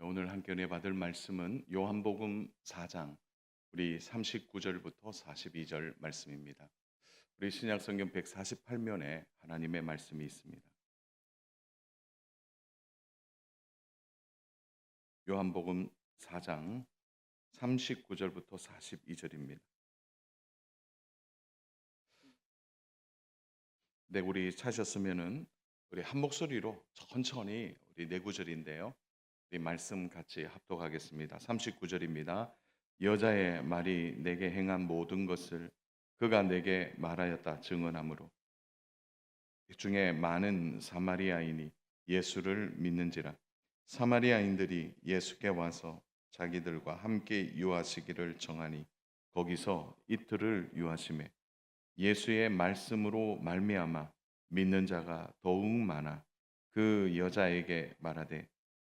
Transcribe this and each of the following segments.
오늘 함께 은혜 받을 말씀은 요한복음 4장 우리 39절부터 42절 말씀입니다. 우리 신약성경 148면에 하나님의 말씀이 있습니다. 요한복음 4장 39절부터 42절입니다. 네, 우리 찾으셨으면은 우리 한 목소리로 천천히 우리 네 구절인데요. 우리 말씀 같이 합독하겠습니다. 39절입니다. 여자의 말이 내게 행한 모든 것을 그가 내게 말하였다 증언하므로 이 중에 많은 사마리아인이 예수를 믿는지라. 사마리아인들이 예수께 와서 자기들과 함께 유하시기를 정하니 거기서 이틀을 유하시매 예수의 말씀으로 말미암아 믿는 자가 더욱 많아 그 여자에게 말하되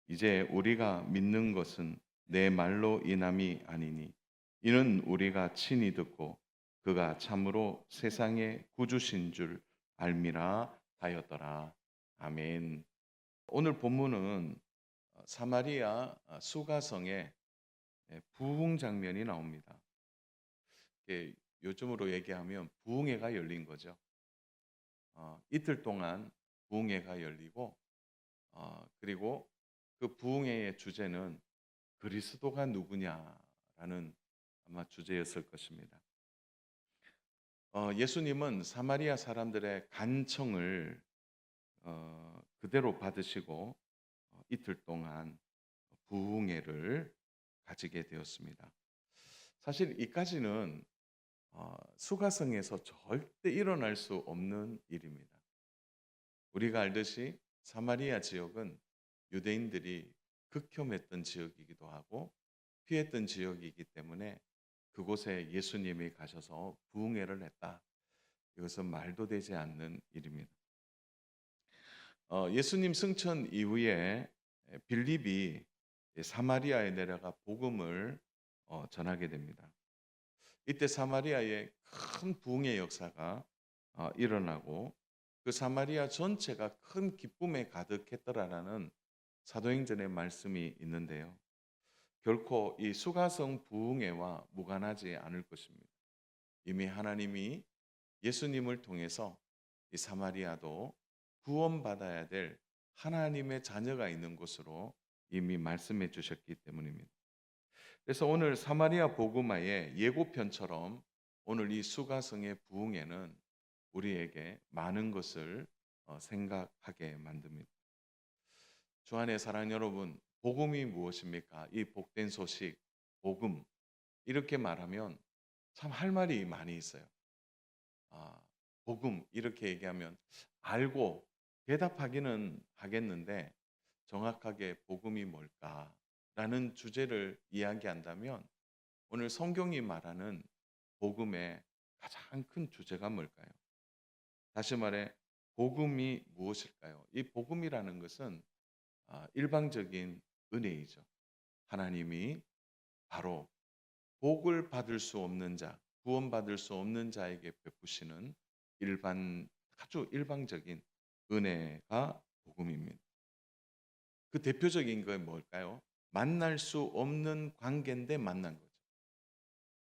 이제 우리가 믿는 것은 내 말로 인함이 아니니 이는 우리가 친히 듣고 그가 참으로 세상의 구주신 줄 알미라 하였더라. 아멘. 오늘 본문은 사마리아 수가성의 부흥 장면이 나옵니다. 요즘으로 얘기하면 부흥회가 열린 거죠. 이틀 동안 부흥회가 열리고 그리고 그 부흥회의 주제는 그리스도가 누구냐라는 아마 주제였을 것입니다. 예수님은 사마리아 사람들의 간청을 그대로 받으시고 이틀 동안 부흥회를 가지게 되었습니다. 사실 이까지는 수가성에서 절대 일어날 수 없는 일입니다. 우리가 알듯이 사마리아 지역은 유대인들이 극혐했던 지역이기도 하고 피했던 지역이기 때문에 그곳에 예수님이 가셔서 부흥회를 했다. 이것은 말도 되지 않는 일입니다. 예수님 승천 이후에 빌립이 사마리아에 내려가 복음을 전하게 됩니다. 이때 사마리아에 큰 부흥의 역사가 일어나고 그 사마리아 전체가 큰 기쁨에 가득했더라라는 사도행전의 말씀이 있는데요. 결코 이 수가성 부흥회와 무관하지 않을 것입니다. 이미 하나님이 예수님을 통해서 이 사마리아도 구원받아야 될 하나님의 자녀가 있는 곳으로 이미 말씀해 주셨기 때문입니다. 그래서 오늘 사마리아 복음화의 예고편처럼 오늘 이 수가성의 부흥회는 우리에게 많은 것을 생각하게 만듭니다. 주 안에 사랑하는 여러분, 복음이 무엇입니까? 이 복된 소식, 복음 이렇게 말하면 참 할 말이 많이 있어요. 복음 이렇게 얘기하면 알고 대답하기는 하겠는데 정확하게 복음이 뭘까라는 주제를 이야기한다면 오늘 성경이 말하는 복음의 가장 큰 주제가 뭘까요? 다시 말해 복음이 무엇일까요? 이 복음이라는 것은 일방적인 은혜이죠. 하나님이 바로 복을 받을 수 없는 자, 구원받을 수 없는 자에게 베푸시는 아주 일방적인 은혜가 복음입니다. 그 대표적인 건 뭘까요? 만날 수 없는 관계인데 만난 거죠.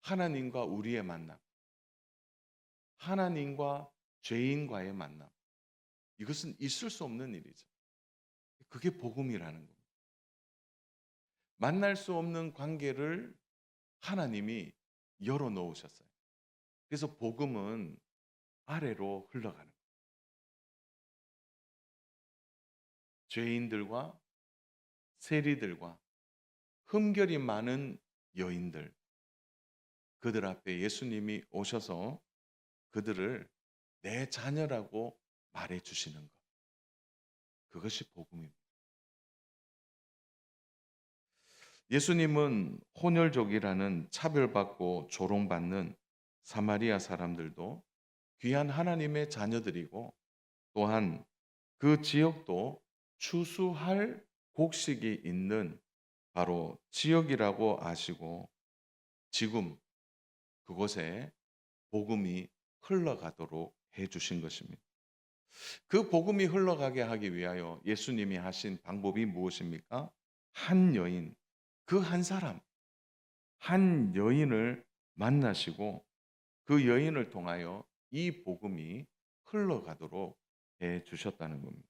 하나님과 우리의 만남, 하나님과 죄인과의 만남. 이것은 있을 수 없는 일이죠. 그게 복음이라는 겁니다. 만날 수 없는 관계를 하나님이 열어놓으셨어요. 그래서 복음은 아래로 흘러가는 거예요. 죄인들과 세리들과 흠결이 많은 여인들, 그들 앞에 예수님이 오셔서 그들을 내 자녀라고 말해 주시는 것. 그것이 복음입니다. 예수님은 혼혈족이라는 차별받고 조롱받는 사마리아 사람들도 귀한 하나님의 자녀들이고 또한 그 지역도 추수할 곡식이 있는 바로 지역이라고 아시고 지금 그곳에 복음이 흘러가도록 해주신 것입니다. 그 복음이 흘러가게 하기 위하여 예수님이 하신 방법이 무엇입니까? 한 여인, 그 한 사람, 한 여인을 만나시고 그 여인을 통하여 이 복음이 흘러가도록 해 주셨다는 겁니다.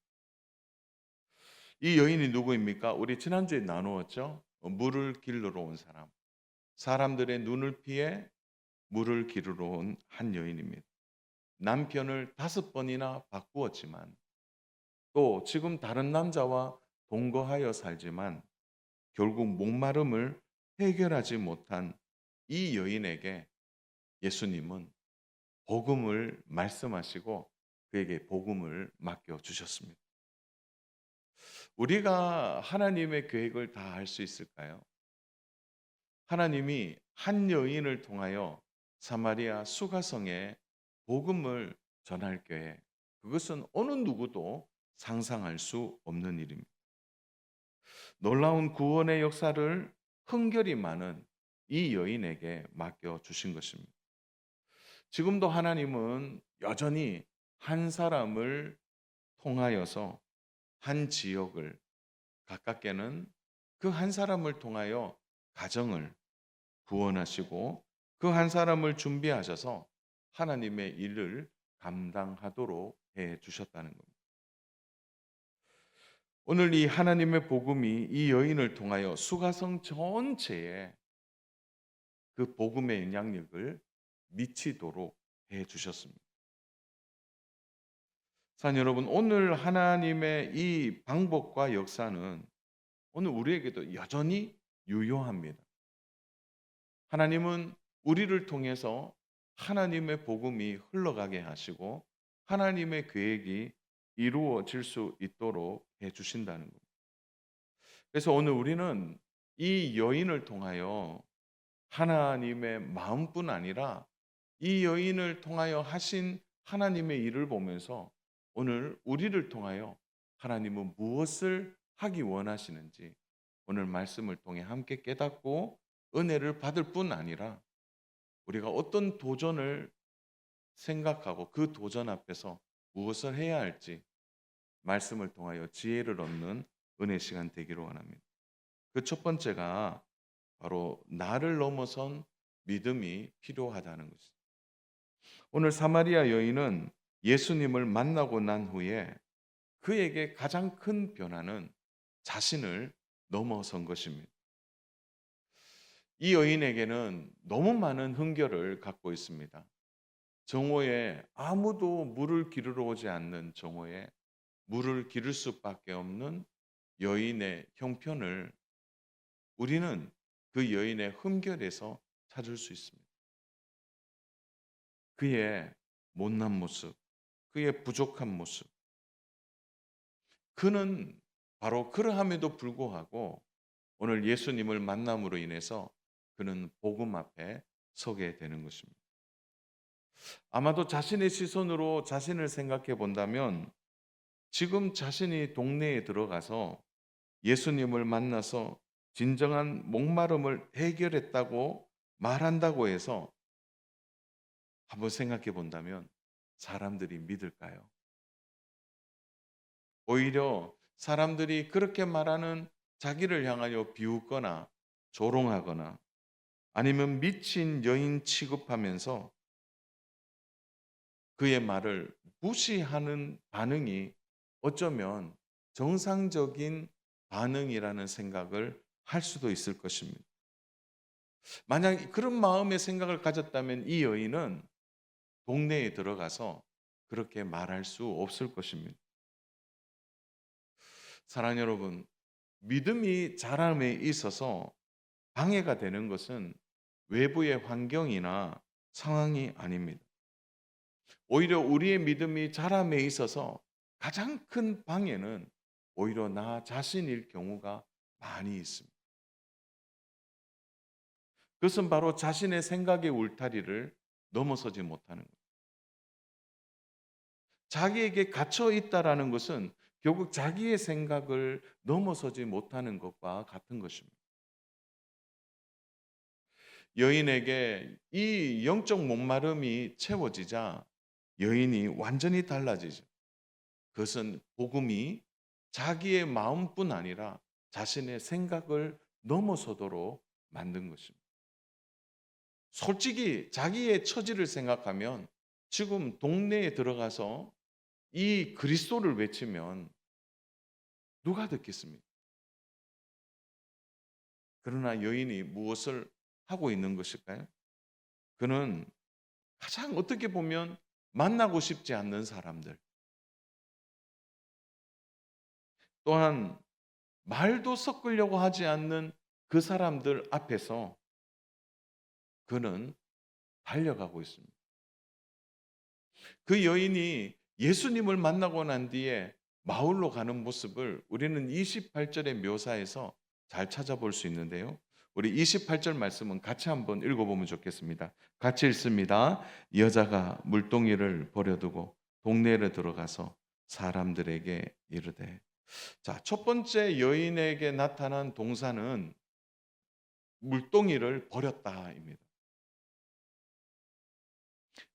이 여인이 누구입니까? 우리 지난주에 나누었죠? 물을 길르러 온 사람. 사람들의 눈을 피해 물을 기르러 온 한 여인입니다. 남편을 5번이나 바꾸었지만 또 지금 다른 남자와 동거하여 살지만 결국 목마름을 해결하지 못한 이 여인에게 예수님은 복음을 말씀하시고 그에게 복음을 맡겨 주셨습니다. 우리가 하나님의 계획을 다 알 수 있을까요? 하나님이 한 여인을 통하여 사마리아 수가성에 복음을 전할 때 그것은 어느 누구도 상상할 수 없는 일입니다. 놀라운 구원의 역사를 흥결이 많은 이 여인에게 맡겨 주신 것입니다. 지금도 하나님은 여전히 한 사람을 통하여서 한 지역을 가깝게는 그 한 사람을 통하여 가정을 구원하시고 그 한 사람을 준비하셔서 하나님의 일을 감당하도록 해 주셨다는 겁니다. 오늘 이 하나님의 복음이 이 여인을 통하여 수가성 전체에 그 복음의 영향력을 미치도록 해 주셨습니다. 사랑 여러분, 오늘 하나님의 이 방법과 역사는 오늘 우리에게도 여전히 유효합니다. 하나님은 우리를 통해서 하나님의 복음이 흘러가게 하시고 하나님의 계획이 이루어질 수 있도록 해 주신다는 겁니다. 그래서 오늘 우리는 이 여인을 통하여 하나님의 마음뿐 아니라 이 여인을 통하여 하신 하나님의 일을 보면서 오늘 우리를 통하여 하나님은 무엇을 하기 원하시는지 오늘 말씀을 통해 함께 깨닫고 은혜를 받을 뿐 아니라 우리가 어떤 도전을 생각하고 그 도전 앞에서 무엇을 해야 할지 말씀을 통하여 지혜를 얻는 은혜 시간 되기를 원합니다. 그 첫 번째가 바로 나를 넘어선 믿음이 필요하다는 것입니다. 오늘 사마리아 여인은 예수님을 만나고 난 후에 그에게 가장 큰 변화는 자신을 넘어선 것입니다. 이 여인에게는 너무 많은 흥결을 갖고 있습니다. 정오에 아무도 물을 기르러 오지 않는 정오에 물을 기를 수밖에 없는 여인의 형편을 우리는 그 여인의 흠결에서 찾을 수 있습니다. 그의 못난 모습, 그의 부족한 모습. 그는 바로 그러함에도 불구하고 오늘 예수님을 만남으로 인해서 그는 복음 앞에 서게 되는 것입니다. 아마도 자신의 시선으로 자신을 생각해 본다면 지금 자신이 동네에 들어가서 예수님을 만나서 진정한 목마름을 해결했다고 말한다고 해서 한번 생각해 본다면 사람들이 믿을까요? 오히려 사람들이 그렇게 말하는 자기를 향하여 비웃거나 조롱하거나 아니면 미친 여인 취급하면서 그의 말을 무시하는 반응이 어쩌면 정상적인 반응이라는 생각을 할 수도 있을 것입니다. 만약 그런 마음의 생각을 가졌다면 이 여인은 동네에 들어가서 그렇게 말할 수 없을 것입니다. 사랑하는 여러분, 믿음이 자람에 있어서 방해가 되는 것은 외부의 환경이나 상황이 아닙니다. 오히려 우리의 믿음이 자람에 있어서 가장 큰 방해는 오히려 나 자신일 경우가 많이 있습니다. 그것은 바로 자신의 생각의 울타리를 넘어서지 못하는 거예요. 자기에게 갇혀 있다라는 것은 결국 자기의 생각을 넘어서지 못하는 것과 같은 것입니다. 여인에게 이 영적 목마름이 채워지자 여인이 완전히 달라지죠. 그것은 복음이 자기의 마음뿐 아니라 자신의 생각을 넘어서도록 만든 것입니다. 솔직히 자기의 처지를 생각하면 지금 동네에 들어가서 이 그리스도를 외치면 누가 듣겠습니까? 그러나 여인이 무엇을 하고 있는 것일까요? 그는 가장 어떻게 보면 만나고 싶지 않는 사람들, 또한 말도 섞으려고 하지 않는 그 사람들 앞에서 그는 달려가고 있습니다. 그 여인이 예수님을 만나고 난 뒤에 마을로 가는 모습을 우리는 28절의 묘사에서 잘 찾아볼 수 있는데요. 우리 28절 말씀은 같이 한번 읽어보면 좋겠습니다. 같이 읽습니다. 여자가 물동이를 버려두고 동네에 들어가서 사람들에게 이르되. 자, 첫 번째 여인에게 나타난 동사는 물동이를 버렸다입니다.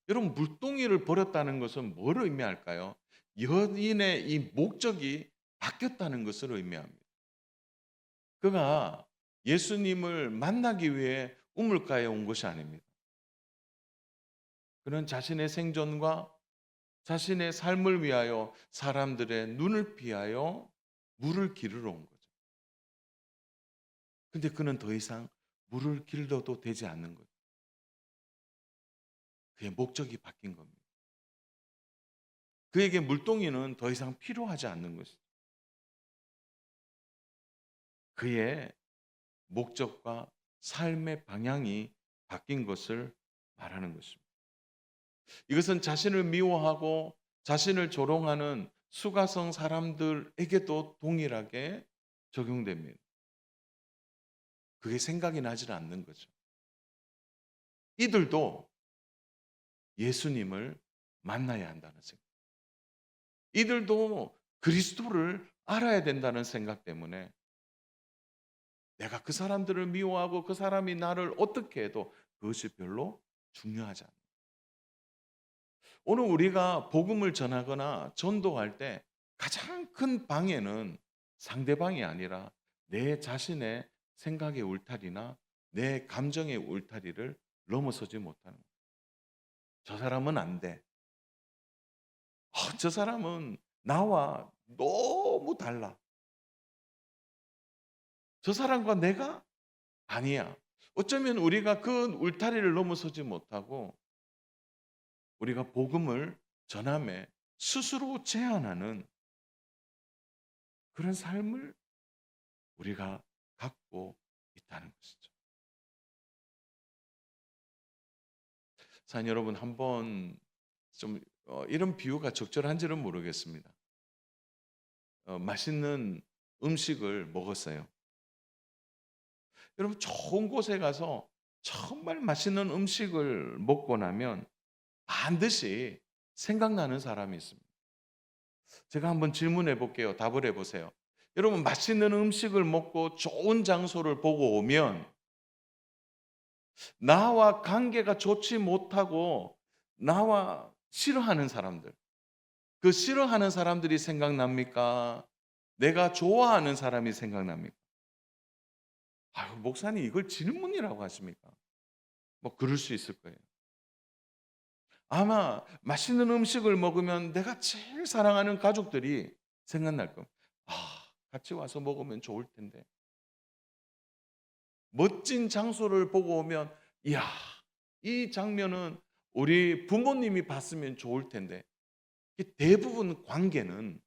여러분, 물동이를 버렸다는 것은 뭘 의미할까요? 여인의 이 목적이 바뀌었다는 것을 의미합니다. 그가 예수님을 만나기 위해 우물가에 온 것이 아닙니다. 그는 자신의 생존과 자신의 삶을 위하여 사람들의 눈을 피하여 물을 기르러 온 거죠. 근데 그는 더 이상 물을 길러도 되지 않는 거죠. 그의 목적이 바뀐 겁니다. 그에게 물동이는 더 이상 필요하지 않는 것이죠. 그의 목적과 삶의 방향이 바뀐 것을 말하는 것입니다. 이것은 자신을 미워하고 자신을 조롱하는 수가성 사람들에게도 동일하게 적용됩니다. 그게 생각이 나질 않는 거죠. 이들도 예수님을 만나야 한다는 생각. 이들도 그리스도를 알아야 된다는 생각 때문에 내가 그 사람들을 미워하고 그 사람이 나를 어떻게 해도 그것이 별로 중요하지 않아요. 오늘 우리가 복음을 전하거나 전도할 때 가장 큰 방해는 상대방이 아니라 내 자신의 생각의 울타리나 내 감정의 울타리를 넘어서지 못하는 거예요. 저 사람은 안 돼. 저 사람은 나와 너무 달라. 저 사람과 내가 아니야. 어쩌면 우리가 그 울타리를 넘어서지 못하고 우리가 복음을 전함에 스스로 제한하는 그런 삶을 우리가 갖고 있다는 것이죠. 사랑 여러분, 한번 좀 이런 비유가 적절한지는 모르겠습니다. 맛있는 음식을 먹었어요. 여러분, 좋은 곳에 가서 정말 맛있는 음식을 먹고 나면 반드시 생각나는 사람이 있습니다. 제가 한번 질문해 볼게요. 답을 해 보세요. 여러분, 맛있는 음식을 먹고 좋은 장소를 보고 오면 나와 관계가 좋지 못하고 나와 싫어하는 사람들, 그 싫어하는 사람들이 생각납니까? 내가 좋아하는 사람이 생각납니까? 아유, 목사님 이걸 질문이라고 하십니까? 뭐 그럴 수 있을 거예요. 아마 맛있는 음식을 먹으면 내가 제일 사랑하는 가족들이 생각날 겁니다. 같이 와서 먹으면 좋을 텐데. 멋진 장소를 보고 오면, 이야, 이 장면은 우리 부모님이 봤으면 좋을 텐데. 대부분 관계는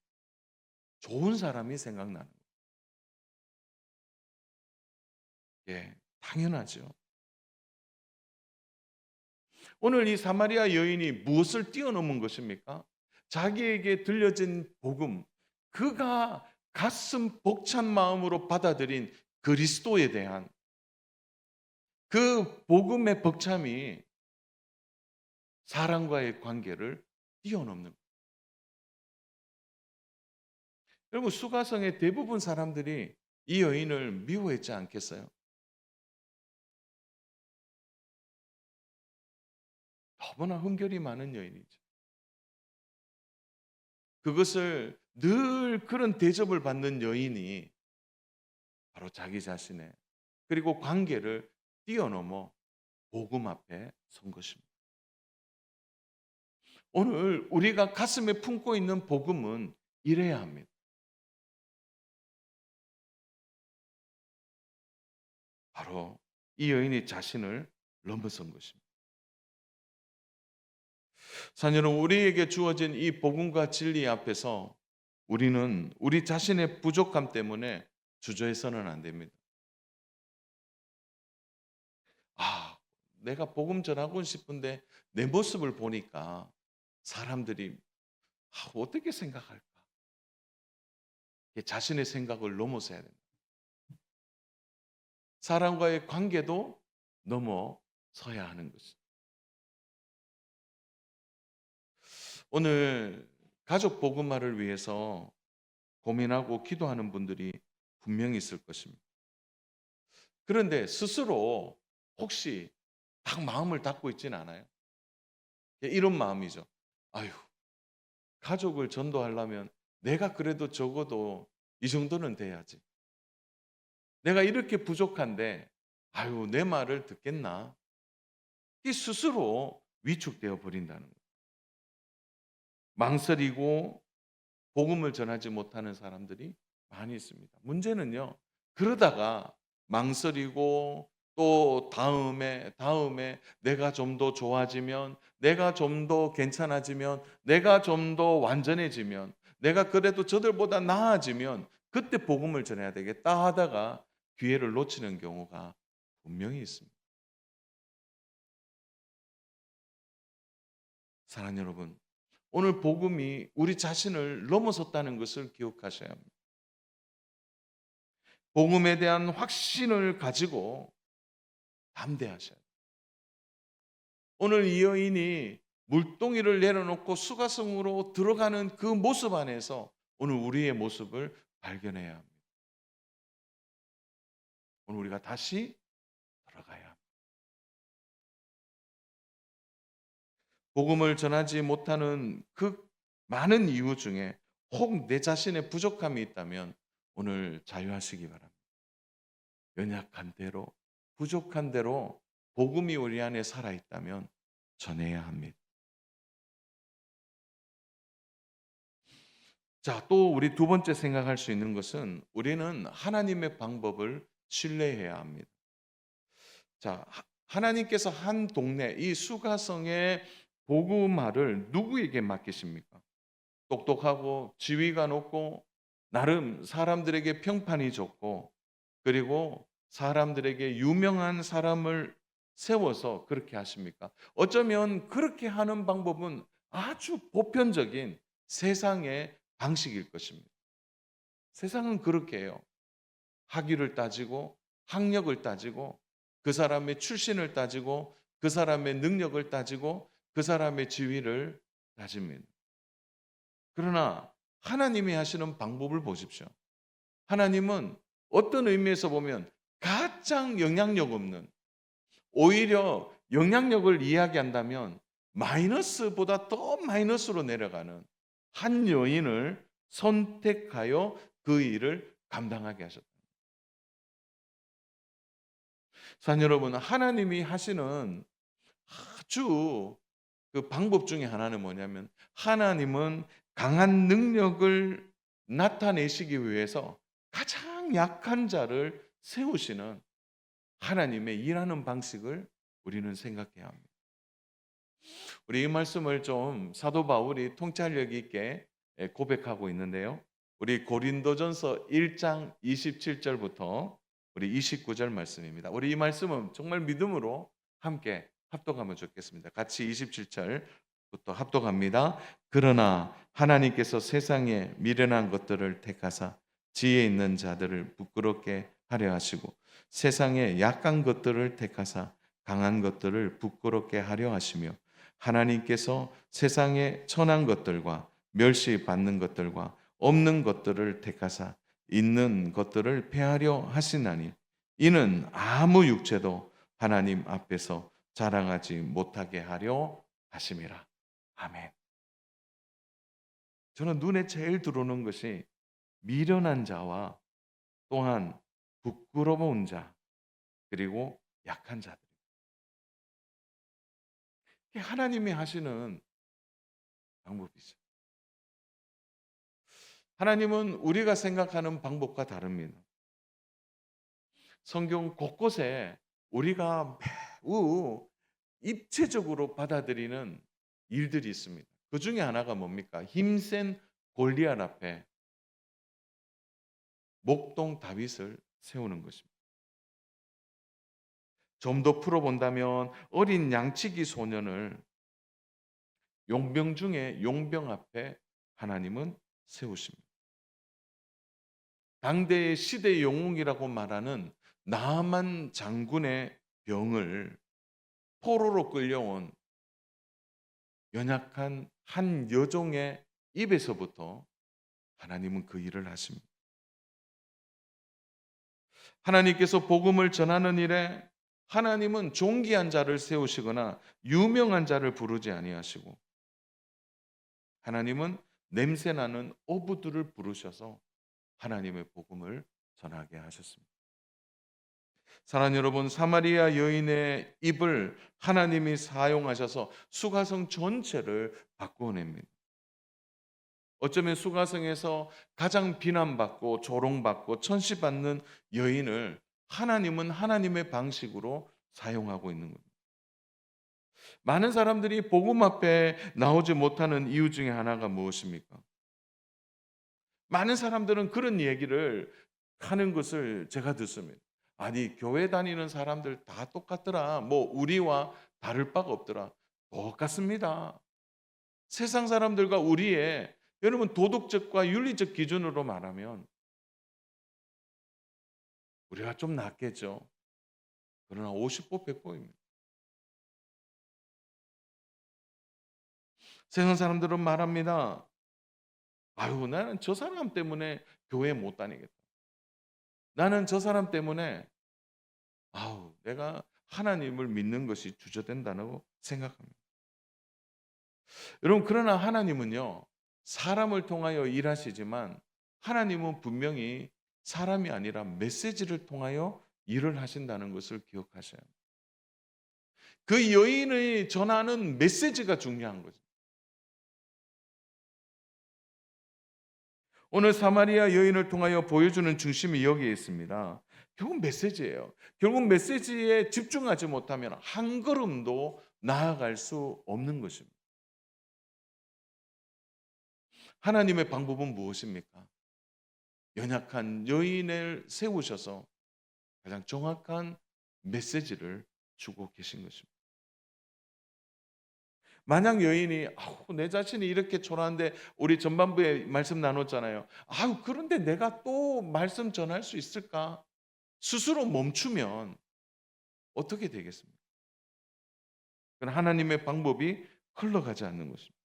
좋은 사람이 생각나는 거예요. 예, 당연하죠. 오늘 이 사마리아 여인이 무엇을 뛰어넘은 것입니까? 자기에게 들려진 복음, 그가 가슴 벅찬 마음으로 받아들인 그리스도에 대한 그 복음의 벅참이 사람과의 관계를 뛰어넘는 거예요. 여러분, 수가성의 대부분 사람들이 이 여인을 미워했지 않겠어요? 너무나 흠결이 많은 여인이죠. 그것을 늘 그런 대접을 받는 여인이 바로 자기 자신의 그리고 관계를 뛰어넘어 복음 앞에 선 것입니다. 오늘 우리가 가슴에 품고 있는 복음은 이래야 합니다. 바로 이 여인이 자신을 넘어선 것입니다. 사녀는 우리에게 주어진 이 복음과 진리 앞에서 우리는 우리 자신의 부족함 때문에 주저해서는 안 됩니다. 아, 내가 복음 전하고 싶은데 내 모습을 보니까 사람들이 어떻게 생각할까? 자신의 생각을 넘어서야 됩니다. 사람과의 관계도 넘어서야 하는 것입니다. 오늘 가족 복음화를 위해서 고민하고 기도하는 분들이 분명히 있을 것입니다. 그런데 스스로 혹시 딱 마음을 닫고 있지는 않아요? 이런 마음이죠. 아유, 가족을 전도하려면 내가 그래도 적어도 이 정도는 돼야지. 내가 이렇게 부족한데, 아유, 내 말을 듣겠나? 이 스스로 위축되어 버린다는 거예요. 망설이고 복음을 전하지 못하는 사람들이 많이 있습니다. 문제는요, 그러다가 망설이고 또 다음에 내가 좀 더 좋아지면, 내가 좀 더 괜찮아지면, 내가 좀 더 완전해지면, 내가 그래도 저들보다 나아지면 그때 복음을 전해야 되겠다 하다가 기회를 놓치는 경우가 분명히 있습니다. 사랑하는 여러분, 오늘 복음이 우리 자신을 넘어섰다는 것을 기억하셔야 합니다. 복음에 대한 확신을 가지고 담대하셔야 돼요. 오늘 이 여인이 물동이를 내려놓고 수가성으로 들어가는 그 모습 안에서 오늘 우리의 모습을 발견해야 합니다. 오늘 우리가 다시 돌아가야 합니다. 복음을 전하지 못하는 그 많은 이유 중에 혹 내 자신의 부족함이 있다면 오늘 자유하시기 바랍니다. 연약한 대로, 부족한 대로 복음이 우리 안에 살아있다면 전해야 합니다. 자, 또 우리 두 번째 생각할 수 있는 것은 우리는 하나님의 방법을 신뢰해야 합니다. 자, 하나님께서 한 동네, 이 수가성의 복음화를 누구에게 맡기십니까? 똑똑하고 지위가 높고 나름 사람들에게 평판이 좋고 그리고 사람들에게 유명한 사람을 세워서 그렇게 하십니까? 어쩌면 그렇게 하는 방법은 아주 보편적인 세상의 방식일 것입니다. 세상은 그렇게 해요. 학위를 따지고 학력을 따지고 그 사람의 출신을 따지고 그 사람의 능력을 따지고 그 사람의 지위를 따집니다. 그러나 하나님이 하시는 방법을 보십시오. 하나님은 어떤 의미에서 보면 가장 영향력 없는, 오히려 영향력을 이야기한다면 마이너스보다 더 마이너스로 내려가는 한 여인을 선택하여 그 일을 감당하게 하셨다. 사랑 여러분, 하나님이 하시는 아주 그 방법 중에 하나는 뭐냐면 하나님은 강한 능력을 나타내시기 위해서 가장 약한 자를 세우시는 하나님의 일하는 방식을 우리는 생각해야 합니다. 우리 이 말씀을 좀 사도 바울이 통찰력 있게 고백하고 있는데요. 우리 고린도전서 1장 27절부터 우리 29절 말씀입니다. 우리 이 말씀은 정말 믿음으로 함께 합독하면 좋겠습니다. 같이 27절부터 합독합니다. 그러나 하나님께서 세상에 미련한 것들을 택하사 지혜 있는 자들을 부끄럽게 하려 하시고 세상에 약한 것들을 택하사 강한 것들을 부끄럽게 하려 하시며 하나님께서 세상에 천한 것들과 멸시받는 것들과 없는 것들을 택하사 있는 것들을 폐하려 하시나니 이는 아무 육체도 하나님 앞에서 자랑하지 못하게 하려 하심이라. 아멘. 저는 눈에 제일 들어오는 것이 미련한 자와 또한 부끄러운 자, 그리고 약한 자들. 이게 하나님이 하시는 방법이죠. 하나님은 우리가 생각하는 방법과 다릅니다. 성경 곳곳에 우리가 매우 입체적으로 받아들이는 일들이 있습니다. 그 중에 하나가 뭡니까? 힘센 골리앗 앞에 목동 다윗을 세우는 것입니다. 좀 더 풀어본다면 어린 양치기 소년을 용병 중에 용병 앞에 하나님은 세우십니다. 당대의 시대의 영웅이라고 말하는 나만 장군의 병을 포로로 끌려온 연약한 한 여종의 입에서부터 하나님은 그 일을 하십니다. 하나님께서 복음을 전하는 일에 하나님은 존귀한 자를 세우시거나 유명한 자를 부르지 아니하시고, 하나님은 냄새나는 어부들을 부르셔서 하나님의 복음을 전하게 하셨습니다. 사랑하는 여러분, 사마리아 여인의 입을 하나님이 사용하셔서 수가성 전체를 바꾸어냅니다. 어쩌면 수가성에서 가장 비난받고 조롱받고 천시받는 여인을 하나님은 하나님의 방식으로 사용하고 있는 겁니다. 많은 사람들이 복음 앞에 나오지 못하는 이유 중에 하나가 무엇입니까? 많은 사람들은 그런 얘기를 하는 것을 제가 듣습니다. 아니, 교회 다니는 사람들 다 똑같더라. 뭐 우리와 다를 바가 없더라. 똑같습니다. 세상 사람들과 우리의, 여러분, 도덕적과 윤리적 기준으로 말하면 우리가 좀 낫겠죠. 그러나 50보 100보입니다. 세상 사람들은 말합니다. 아유, 나는 저 사람 때문에 교회 못 다니겠다. 나는 저 사람 때문에 아우, 내가 하나님을 믿는 것이 주저된다고 생각합니다. 여러분, 그러나 하나님은요, 사람을 통하여 일하시지만 하나님은 분명히 사람이 아니라 메시지를 통하여 일을 하신다는 것을 기억하셔야 합니다. 그 여인의 전하는 메시지가 중요한 거죠. 오늘 사마리아 여인을 통하여 보여주는 중심이 여기에 있습니다. 결국 메시지예요. 결국 메시지에 집중하지 못하면 한 걸음도 나아갈 수 없는 것입니다. 하나님의 방법은 무엇입니까? 연약한 여인을 세우셔서 가장 정확한 메시지를 주고 계신 것입니다. 만약 여인이 아우, 내 자신이 이렇게 초라한데, 우리 전반부에 말씀 나눴잖아요. 아우, 그런데 내가 또 말씀 전할 수 있을까? 스스로 멈추면 어떻게 되겠습니까? 그건 하나님의 방법이 흘러가지 않는 것입니다.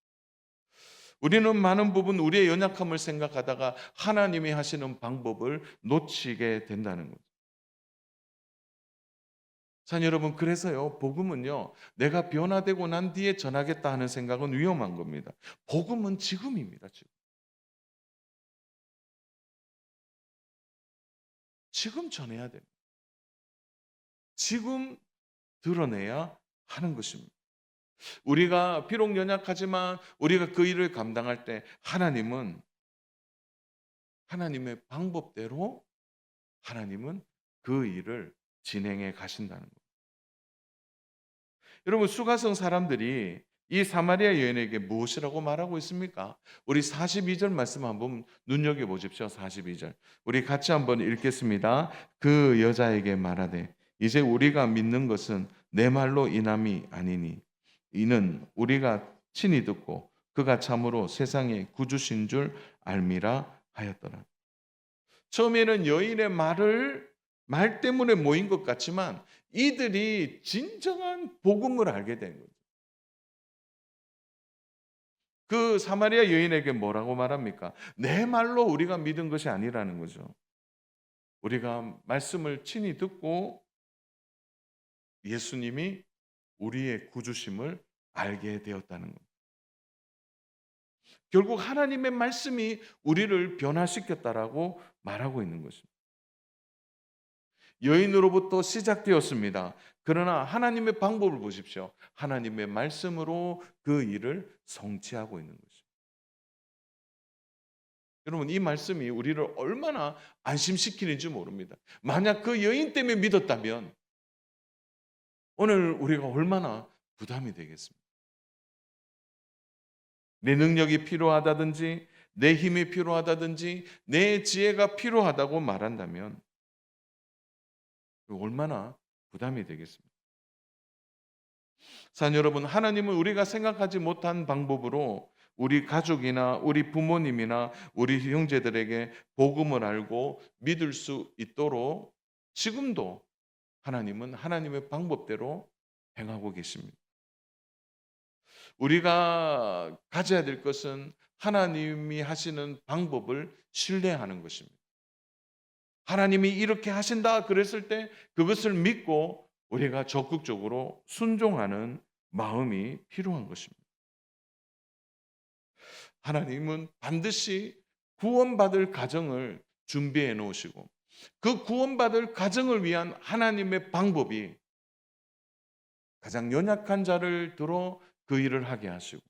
우리는 많은 부분 우리의 연약함을 생각하다가 하나님이 하시는 방법을 놓치게 된다는 거죠. 자, 여러분, 그래서요, 복음은요, 내가 변화되고 난 뒤에 전하겠다 하는 생각은 위험한 겁니다. 복음은 지금입니다. 지금 전해야 됩니다. 지금 드러내야 하는 것입니다. 우리가 비록 연약하지만 우리가 그 일을 감당할 때 하나님은 하나님의 방법대로 하나님은 그 일을 진행해 가신다는 거예요. 여러분, 수가성 사람들이 이 사마리아 여인에게 무엇이라고 말하고 있습니까? 우리 42절 말씀 한번 눈여겨보십시오. 42절. 우리 같이 한번 읽겠습니다. 그 여자에게 말하되 이제 우리가 믿는 것은 내 말로 인함이 아니니 이는 우리가 친히 듣고 그가 참으로 세상의 구주신 줄 알미라 하였더라. 처음에는 여인의 말 때문에 모인 것 같지만 이들이 진정한 복음을 알게 된 거죠. 그 사마리아 여인에게 뭐라고 말합니까? 내 말로 우리가 믿은 것이 아니라는 거죠. 우리가 말씀을 친히 듣고 예수님이 우리의 구주심을 알게 되었다는 것. 결국 하나님의 말씀이 우리를 변화시켰다라고 말하고 있는 것입니다. 여인으로부터 시작되었습니다. 그러나 하나님의 방법을 보십시오. 하나님의 말씀으로 그 일을 성취하고 있는 것입니다. 여러분, 이 말씀이 우리를 얼마나 안심시키는지 모릅니다. 만약 그 여인 때문에 믿었다면 오늘 우리가 얼마나 부담이 되겠습니까? 내 능력이 필요하다든지 내 힘이 필요하다든지 내 지혜가 필요하다고 말한다면 얼마나 부담이 되겠습니까? 사랑 여러분, 하나님은 우리가 생각하지 못한 방법으로 우리 가족이나 우리 부모님이나 우리 형제들에게 복음을 알고 믿을 수 있도록 지금도 하나님은 하나님의 방법대로 행하고 계십니다. 우리가 가져야 될 것은 하나님이 하시는 방법을 신뢰하는 것입니다. 하나님이 이렇게 하신다 그랬을 때 그것을 믿고 우리가 적극적으로 순종하는 마음이 필요한 것입니다. 하나님은 반드시 구원받을 가정을 준비해 놓으시고 그 구원받을 가정을 위한 하나님의 방법이 가장 연약한 자를 들어 그 일을 하게 하시고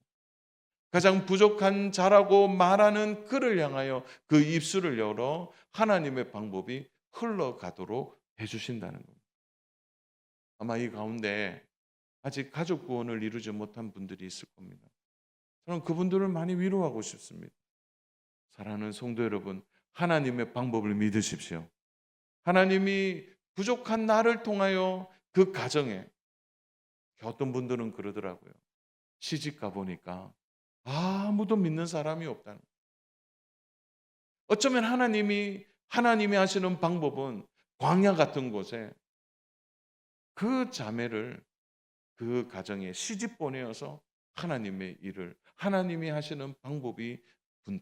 가장 부족한 자라고 말하는 그를 향하여 그 입술을 열어 하나님의 방법이 흘러가도록 해주신다는 겁니다. 아마 이 가운데 아직 가족 구원을 이루지 못한 분들이 있을 겁니다. 저는 그분들을 많이 위로하고 싶습니다. 사랑하는 성도 여러분, 하나님의 방법을 믿으십시오. 하나님이 부족한 나를 통하여 그 가정에, 어떤 분들은 그러더라고요. 시집 가보니까 아무도 믿는 사람이 없다는 거예요. 어쩌면 하나님이 하시는 방법은 광야 같은 곳에 그 자매를 그 가정에 시집 보내어서 하나님의 일을, 하나님이 하시는 방법이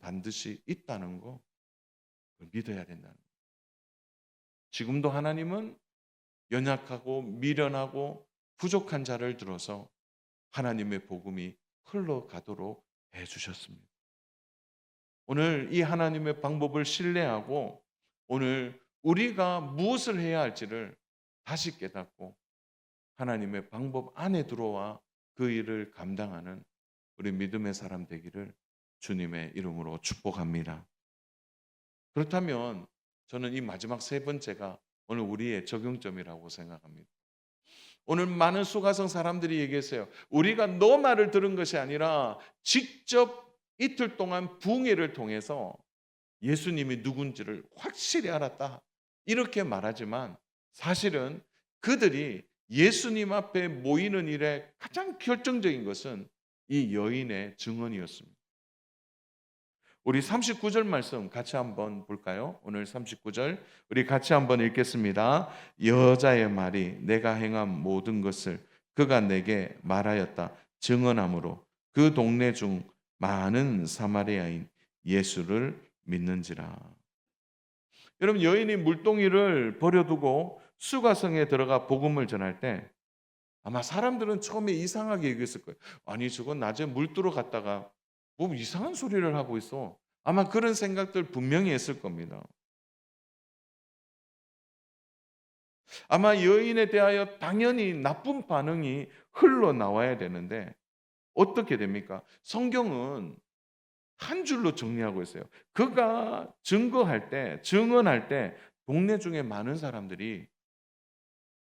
반드시 있다는 거 믿어야 된다는 거예요. 지금도 하나님은 연약하고 미련하고 부족한 자를 들어서 하나님의 복음이 흘러가도록 해주셨습니다. 오늘 이 하나님의 방법을 신뢰하고 오늘 우리가 무엇을 해야 할지를 다시 깨닫고 하나님의 방법 안에 들어와 그 일을 감당하는 우리 믿음의 사람 되기를 주님의 이름으로 축복합니다. 그렇다면 저는 이 마지막 세 번째가 오늘 우리의 적용점이라고 생각합니다. 오늘 많은 수가성 사람들이 얘기했어요. 우리가 너 말을 들은 것이 아니라 직접 이틀 동안 부흥회를 통해서 예수님이 누군지를 확실히 알았다. 이렇게 말하지만 사실은 그들이 예수님 앞에 모이는 일에 가장 결정적인 것은 이 여인의 증언이었습니다. 우리 39절 말씀 같이 한번 볼까요? 오늘 39절 우리 같이 한번 읽겠습니다. 여자의 말이 내가 행한 모든 것을 그가 내게 말하였다 증언함으로 그 동네 중 많은 사마리아인 예수를 믿는지라. 여러분, 여인이 물동이를 버려두고 수가성에 들어가 복음을 전할 때 아마 사람들은 처음에 이상하게 여겼을 거예요. 아니 저건 낮에 물 뜨러 갔다가 뭐 이상한 소리를 하고 있어. 아마 그런 생각들 분명히 했을 겁니다. 아마 여인에 대하여 당연히 나쁜 반응이 흘러나와야 되는데 어떻게 됩니까? 성경은 한 줄로 정리하고 있어요. 그가 증언할 때 동네 중에 많은 사람들이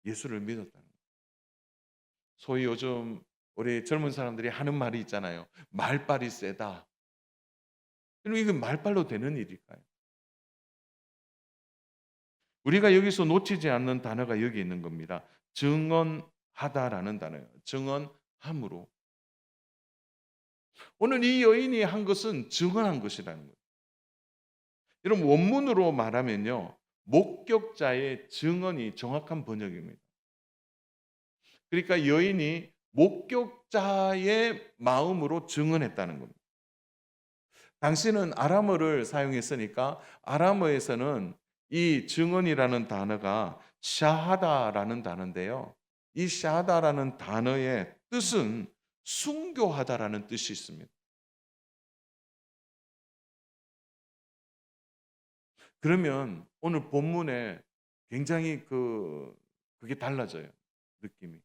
예수를 믿었다는 거예요. 소위 요즘 우리 젊은 사람들이 하는 말이 있잖아요. 말빨이 세다. 그럼 이게 말빨로 되는 일일까요? 우리가 여기서 놓치지 않는 단어가 여기 있는 겁니다. 증언하다라는 단어예요. 증언함으로. 오늘 이 여인이 한 것은 증언한 것이라는 거예요. 여러분, 원문으로 말하면요. 목격자의 증언이 정확한 번역입니다. 그러니까 여인이 목격자의 마음으로 증언했다는 겁니다. 당시는 아람어를 사용했으니까 아람어에서는 이 증언이라는 단어가 샤하다라는 단어인데요. 이 샤하다라는 단어의 뜻은 순교하다라는 뜻이 있습니다. 그러면 오늘 본문에 굉장히 그게 달라져요, 느낌이.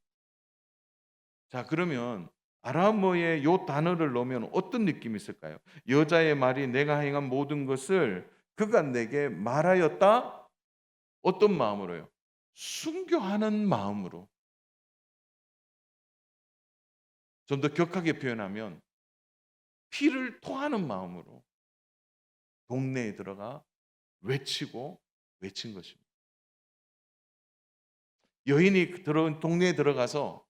자, 그러면 아람어에 요 단어를 넣으면 어떤 느낌이 있을까요? 여자의 말이 내가 행한 모든 것을 그가 내게 말하였다. 어떤 마음으로요? 순교하는 마음으로. 좀 더 격하게 표현하면 피를 토하는 마음으로 동네에 들어가 외치고 외친 것입니다. 여인이 동네에 들어가서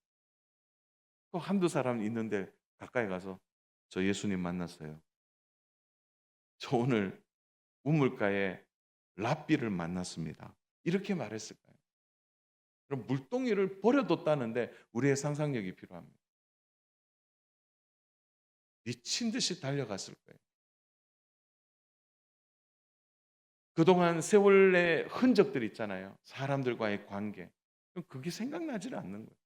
또 한두 사람 있는데 가까이 가서 저 예수님 만났어요. 저 오늘 우물가에 랍비를 만났습니다. 이렇게 말했을까요? 그럼 물동이를 버려뒀다는데 우리의 상상력이 필요합니다. 미친 듯이 달려갔을 거예요. 그동안 세월의 흔적들 있잖아요. 사람들과의 관계. 그게 생각나지는 않는 거예요.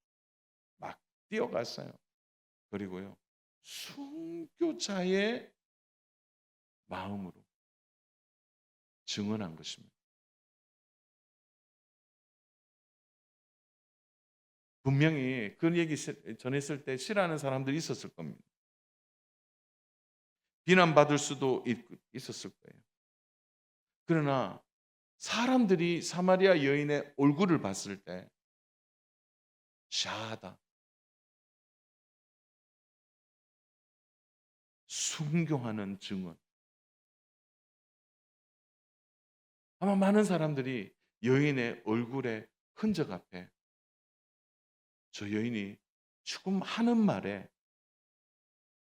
막 뛰어갔어요. 그리고요, 순교자의 마음으로 증언한 것입니다. 분명히 그 얘기 전했을 때 싫어하는 사람들이 있었을 겁니다. 비난받을 수도 있었을 거예요. 그러나 사람들이 사마리아 여인의 얼굴을 봤을 때 샤하다, 순교하는 증언. 아마 많은 사람들이 여인의 얼굴의 흔적 앞에 저 여인이 조금 하는 말에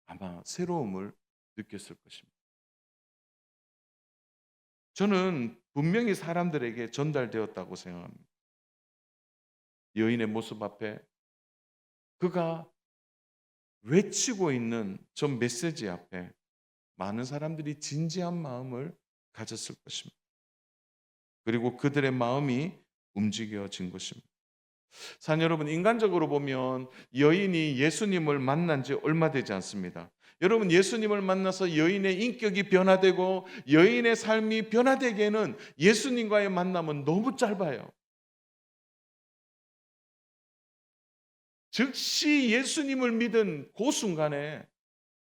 아마 새로움을 느꼈을 것입니다. 저는 분명히 사람들에게 전달되었다고 생각합니다. 여인의 모습 앞에 그가 외치고 있는 저 메시지 앞에 많은 사람들이 진지한 마음을 가졌을 것입니다. 그리고 그들의 마음이 움직여진 것입니다. 사는 여러분, 인간적으로 보면 여인이 예수님을 만난 지 얼마 되지 않습니다. 여러분, 예수님을 만나서 여인의 인격이 변화되고 여인의 삶이 변화되기에는 예수님과의 만남은 너무 짧아요. 즉시 예수님을 믿은 그 순간에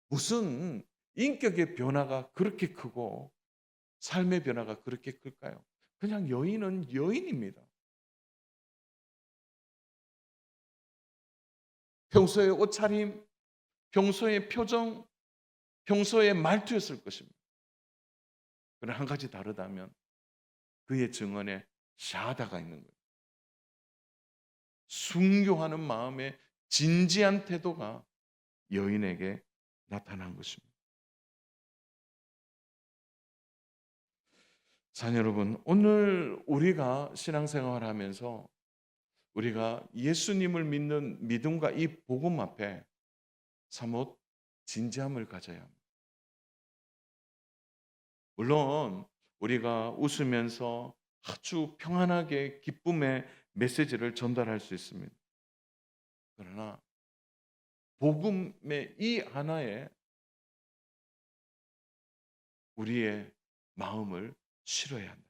무슨 인격의 변화가 그렇게 크고 삶의 변화가 그렇게 클까요? 그냥 여인은 여인입니다. 평소의 옷차림, 평소의 표정, 평소의 말투였을 것입니다. 그러나 한 가지 다르다면 그의 증언에 샤다가 있는 거예요. 순교하는 마음의 진지한 태도가 여인에게 나타난 것입니다. 자녀 여러분, 오늘 우리가 신앙생활을 하면서 우리가 예수님을 믿는 믿음과 이 복음 앞에 사뭇 진지함을 가져야 합니다. 물론 우리가 웃으면서 아주 평안하게 기쁨의 메시지를 전달할 수 있습니다. 그러나 복음의 이 하나에 우리의 마음을 실어야 한다.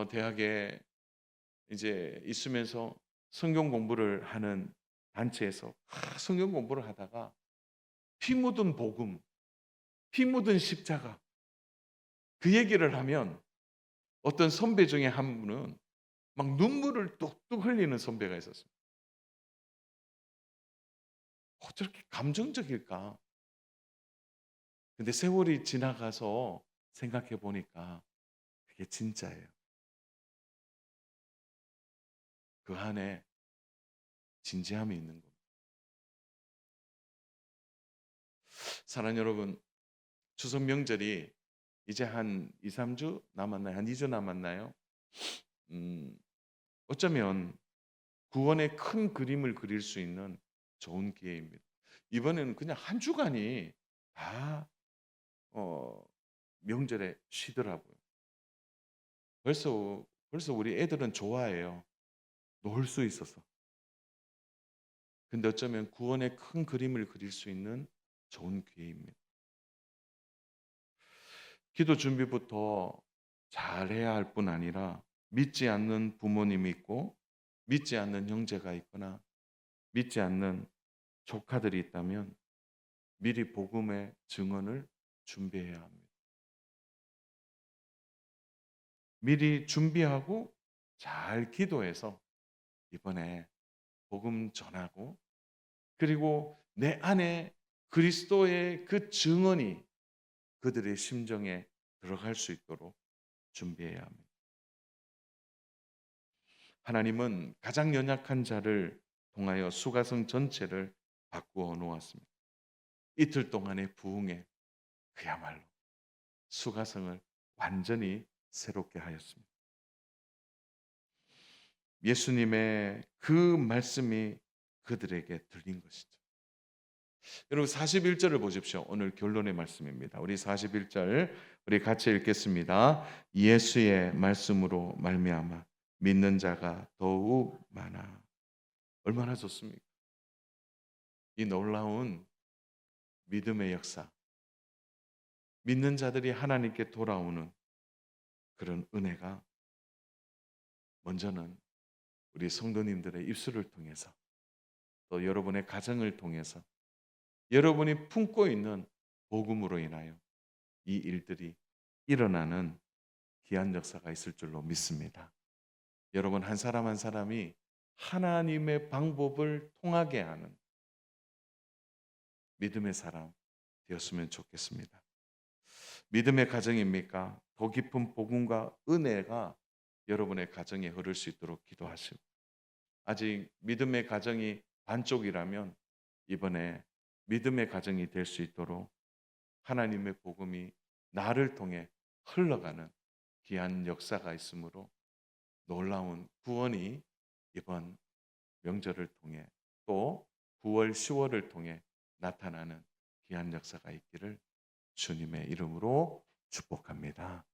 대학에 이제 있으면서 성경 공부를 하는 단체에서 성경 공부를 하다가 피 묻은 복음, 피 묻은 십자가 그 얘기를 하면 어떤 선배 중에 한 분은 막 눈물을 뚝뚝 흘리는 선배가 있었어요. 저렇게 감정적일까? 근데 세월이 지나가서 생각해 보니까 그게 진짜예요. 그 안에 진지함이 있는 겁니다. 사랑하는 여러분, 추석 명절이 이제 한 2, 3주 남았나요? 한 2주 남았나요? 음, 어쩌면 구원의 큰 그림을 그릴 수 있는 좋은 기회입니다. 이번에는 그냥 한 주간이 다 어, 명절에 쉬더라고요. 벌써 우리 애들은 좋아해요. 놀 수 있어서. 근데 어쩌면 구원의 큰 그림을 그릴 수 있는 좋은 기회입니다. 기도 준비부터 잘해야 할 뿐 아니라 믿지 않는 부모님이 있고 믿지 않는 형제가 있거나 믿지 않는 조카들이 있다면 미리 복음의 증언을 준비해야 합니다. 미리 준비하고 잘 기도해서 이번에 복음 전하고 그리고 내 안에 그리스도의 그 증언이 그들의 심정에 들어갈 수 있도록 준비해야 합니다. 하나님은 가장 연약한 자를 통하여 수가성 전체를 바꾸어 놓았습니다. 이틀 동안의 부흥에 그야말로 수가성을 완전히 새롭게 하였습니다. 예수님의 그 말씀이 그들에게 들린 것이죠. 여러분 41절을 보십시오. 오늘 결론의 말씀입니다. 우리 41절 우리 같이 읽겠습니다. 예수의 말씀으로 말미암아 믿는 자가 더욱 많아. 얼마나 좋습니까? 이 놀라운 믿음의 역사. 믿는 자들이 하나님께 돌아오는 그런 은혜가 먼저는 우리 성도님들의 입술을 통해서 또 여러분의 가정을 통해서 여러분이 품고 있는 복음으로 인하여 이 일들이 일어나는 귀한 역사가 있을 줄로 믿습니다. 여러분 한 사람 한 사람이 하나님의 방법을 통하게 하는 믿음의 사람 되었으면 좋겠습니다. 믿음의 가정입니까? 더 깊은 복음과 은혜가 여러분의 가정에 흐를 수 있도록 기도하시고 아직 믿음의 가정이 반쪽이라면 이번에 믿음의 가정이 될 수 있도록 하나님의 복음이 나를 통해 흘러가는 귀한 역사가 있으므로 놀라운 구원이 이번 명절을 통해 또 9월, 10월을 통해 나타나는 귀한 역사가 있기를 주님의 이름으로 축복합니다.